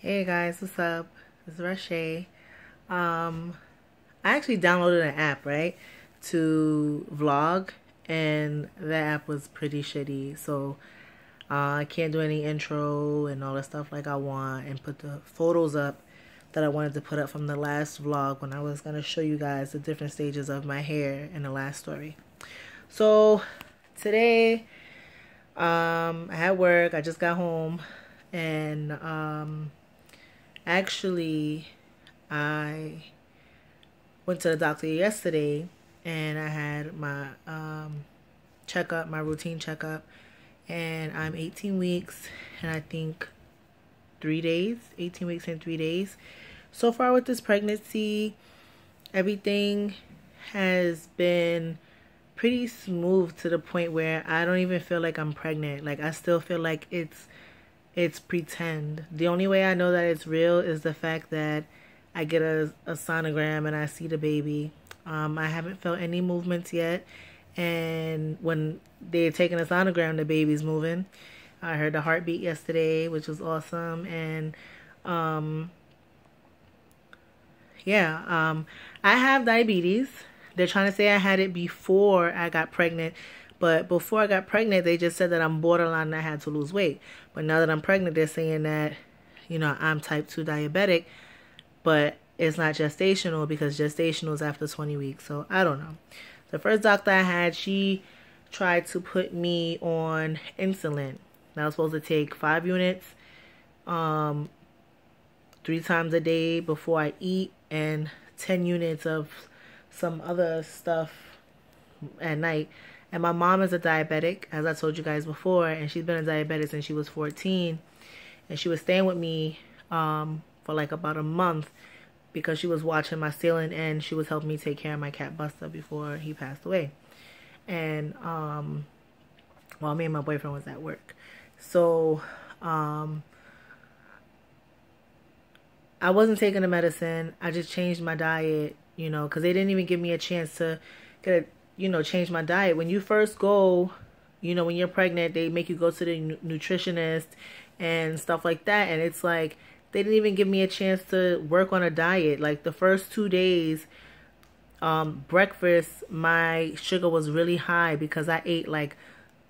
Hey guys, what's up? It's Rashay. I actually downloaded an app, right, to vlog, and that app was pretty shitty. So I can't do any intro and all that stuff like I want, and put the photos up that I wanted to put up from the last vlog when I was gonna show you guys the different stages of my hair in the last story. So today, I had work. I just got home, and actually, I went to the doctor yesterday and I had my checkup, my routine checkup, and I'm 18 weeks and I think 3 days, 18 weeks and 3 days. So far with this pregnancy, everything has been pretty smooth to the point where I don't even feel like I'm pregnant. Like I still feel like it's pretend. The only way I know that it's real is the fact that I get a sonogram and I see the baby. I haven't felt any movements yet. And when they're taking a sonogram, the baby's moving. I heard the heartbeat yesterday, which was awesome. And I have diabetes. They're trying to say I had it before I got pregnant. But before I got pregnant, they just said that I'm borderline and I had to lose weight. But now that I'm pregnant, they're saying that, I'm type 2 diabetic. But it's not gestational because gestational is after 20 weeks. So I don't know. The first doctor I had, she tried to put me on insulin. I was supposed to take 5 units 3 times a day before I eat, and 10 units of some other stuff at night. And my mom is a diabetic, as I told you guys before, and she's been a diabetic since she was 14. And she was staying with me for like about a month because she was watching my ceiling and she was helping me take care of my cat Buster before he passed away. And while me and my boyfriend was at work. So I wasn't taking the medicine. I just changed my diet, because they didn't even give me a chance to change my diet. When you first go, when you're pregnant, they make you go to the nutritionist and stuff like that. And it's like, they didn't even give me a chance to work on a diet. Like the first 2 days, breakfast, my sugar was really high because I ate like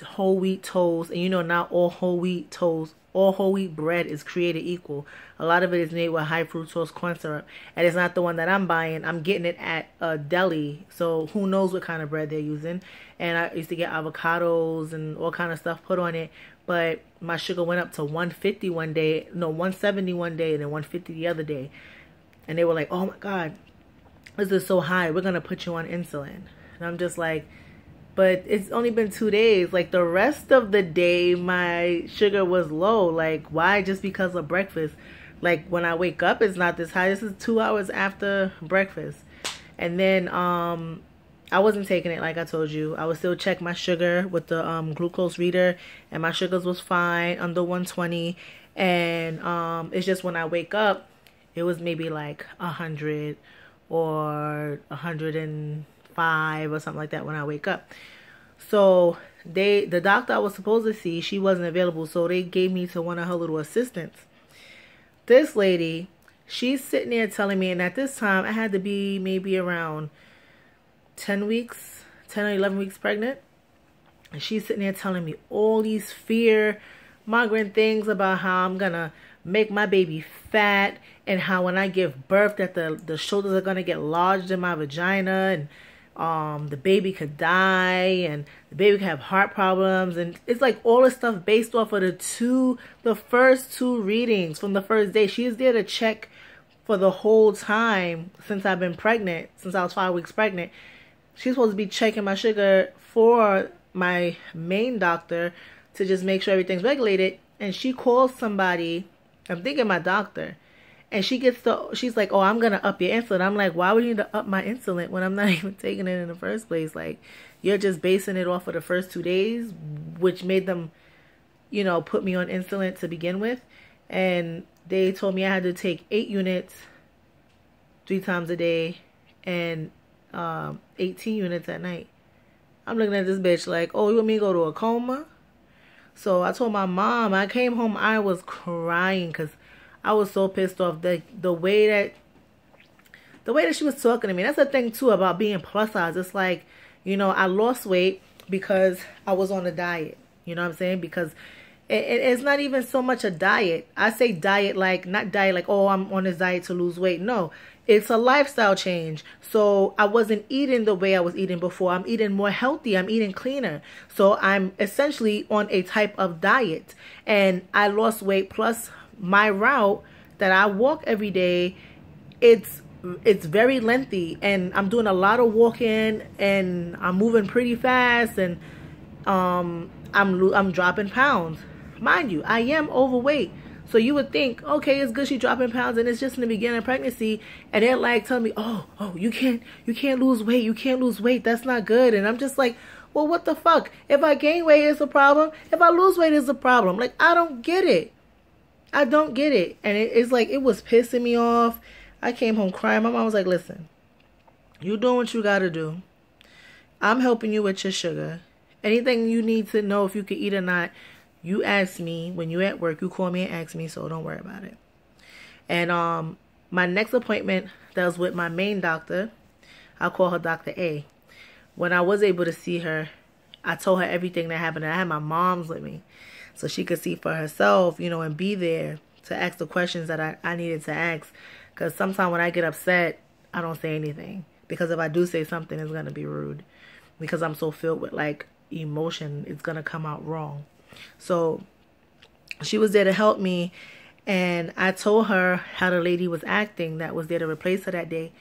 whole wheat toast. And not all whole wheat toast, all whole wheat bread is created equal. A lot of it is made with high fructose corn syrup. And it's not the one that I'm buying. I'm getting it at a deli. So who knows what kind of bread they're using. And I used to get avocados and all kind of stuff put on it. But my sugar went up to 150 one day. No, 170 one day and then 150 the other day. And they were like, oh my God, this is so high. We're going to put you on insulin. And I'm just like, but it's only been 2 days. Like the rest of the day, my sugar was low. Like why? Just because of breakfast. Like when I wake up, it's not this high. This is 2 hours after breakfast. And then I wasn't taking it like I told you. I would still check my sugar with the glucose reader. And my sugars was fine, under 120. And it's just when I wake up, it was maybe like 100 or 105 or something like that when I wake up. So the doctor I was supposed to see, she wasn't available, so they gave me to one of her little assistants. This lady, she's sitting there telling me, and at this time I had to be maybe around 10 or 11 weeks pregnant. And she's sitting there telling me all these fear-mongering things about how I'm gonna make my baby fat, and how when I give birth that the shoulders are gonna get lodged in my vagina, and the baby could die, and the baby could have heart problems. And it's like all this stuff based off of the first 2 readings from the first day. She's there to check for the whole time since I've been pregnant, since I was 5 weeks pregnant. She's supposed to be checking my sugar for my main doctor to just make sure everything's regulated. And she calls somebody, I'm thinking my doctor, and she's like, oh, I'm going to up your insulin. I'm like, why would you need to up my insulin when I'm not even taking it in the first place? Like, you're just basing it off of the first 2 days, which made them, put me on insulin to begin with. And they told me I had to take 8 units 3 times a day and 18 units at night. I'm looking at this bitch like, oh, you want me to go to a coma? So I told my mom, I came home, I was crying because I was so pissed off. The way that she was talking to me. That's the thing too about being plus size. It's like, you know, I lost weight because I was on a diet. You know what I'm saying? Because it's not even so much a diet. I say diet like, not diet like, oh, I'm on this diet to lose weight. No, it's a lifestyle change. So I wasn't eating the way I was eating before. I'm eating more healthy. I'm eating cleaner. So I'm essentially on a type of diet. And I lost weight, plus my route that I walk every day, it's very lengthy, and I'm doing a lot of walking, and I'm moving pretty fast, and I'm dropping pounds. Mind you, I am overweight. So you would think, okay, it's good she's dropping pounds, and it's just in the beginning of pregnancy, and they're like telling me, oh, you can't lose weight, you can't lose weight, that's not good. And I'm just like, well, what the fuck? If I gain weight, it's a problem. If I lose weight, it's a problem. Like, I don't get it. I don't get it. And it's like, it was pissing me off. I came home crying. My mom was like, listen, you doing what you got to do. I'm helping you with your sugar. Anything you need to know if you can eat or not, you ask me. When you at work, you call me and ask me, so don't worry about it. And my next appointment, that was with my main doctor. I'll call her Dr. A. When I was able to see her, I told her everything that happened. I had my mom's with me so she could see for herself, you know, and be there to ask the questions that I needed to ask. Because sometimes when I get upset, I don't say anything. Because if I do say something, it's going to be rude. Because I'm so filled with, like, emotion, it's going to come out wrong. So she was there to help me. And I told her how the lady was acting that was there to replace her that day.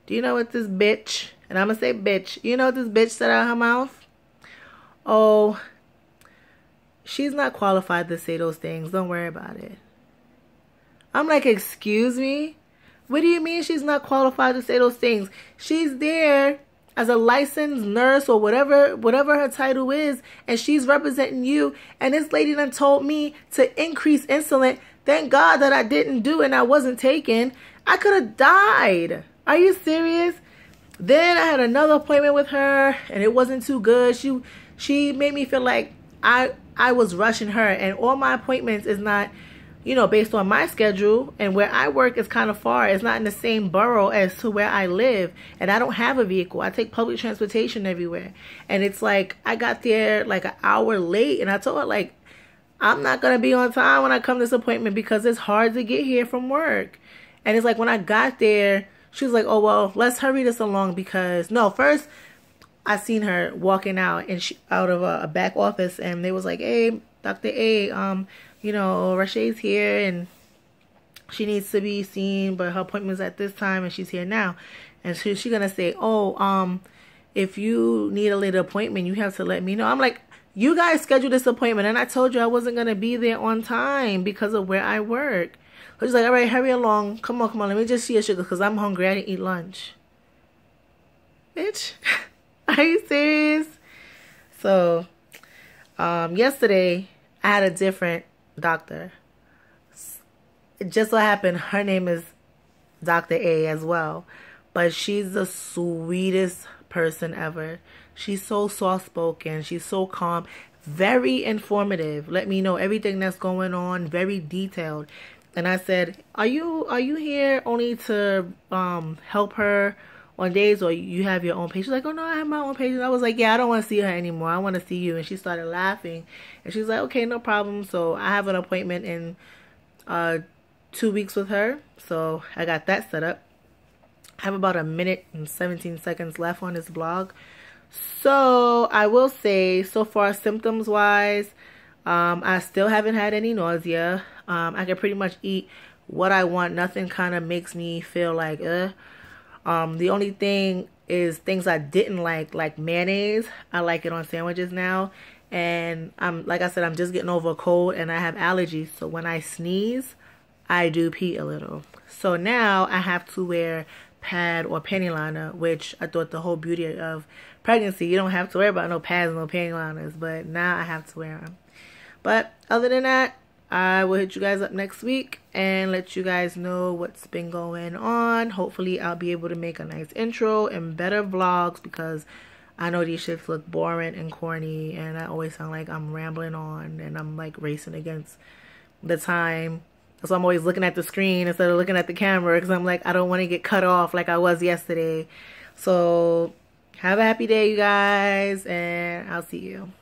Do you know what this bitch, and I'm going to say bitch, you know what this bitch said out of her mouth? Oh, she's not qualified to say those things. Don't worry about it. I'm like, excuse me? What do you mean she's not qualified to say those things? She's there as a licensed nurse or whatever her title is, and she's representing you. And this lady done told me to increase insulin. Thank God that I didn't do it and I wasn't taking. I could have died. Are you serious? Then I had another appointment with her, and it wasn't too good. She made me feel like I was rushing her, and all my appointments is not, you know, based on my schedule, and where I work is kind of far. It's not in the same borough as to where I live, and I don't have a vehicle. I take public transportation everywhere. And it's like, I got there like an hour late, and I told her, like, I'm not going to be on time when I come to this appointment because it's hard to get here from work. And it's like, when I got there, she was like, oh, well, let's hurry this along because, no, first I seen her walking out and out of a back office, and they was like, hey, Dr. A, you know, Rashe's here and she needs to be seen, but her appointment's at this time and she's here now. And she's gonna say, oh, if you need a later appointment, you have to let me know. I'm like, you guys scheduled this appointment and I told you I wasn't gonna be there on time because of where I work. So she's like, all right, hurry along. Come on, let me just see your sugar because I'm hungry. I didn't eat lunch. Bitch, are you serious? So, yesterday I had a different doctor. It just so happened her name is Dr. A as well, but she's the sweetest person ever. She's so soft-spoken, she's so calm, very informative, let me know everything that's going on, very detailed. And I said, are you here only to help her on days, or you have your own patient? She's like, oh no, I have my own patient. I was like, yeah, I don't want to see her anymore. I want to see you. And she started laughing. And she's like, okay, no problem. So I have an appointment in 2 weeks with her. So I got that set up. I have about 1 minute and 17 seconds left on this blog. So I will say, so far symptoms wise, I still haven't had any nausea. I can pretty much eat what I want. Nothing kind of makes me feel like, the only thing is things I didn't like mayonnaise. I like it on sandwiches now. And like I said, I'm just getting over a cold and I have allergies. So when I sneeze, I do pee a little. So now I have to wear pad or panty liner, which I thought the whole beauty of pregnancy, you don't have to worry about no pads, no panty liners. But now I have to wear them. But other than that, I will hit you guys up next week and let you guys know what's been going on. Hopefully, I'll be able to make a nice intro and better vlogs because I know these shits look boring and corny and I always sound like I'm rambling on and I'm like racing against the time. That's why I'm always looking at the screen instead of looking at the camera, because I'm like, I don't want to get cut off like I was yesterday. So have a happy day, you guys, and I'll see you.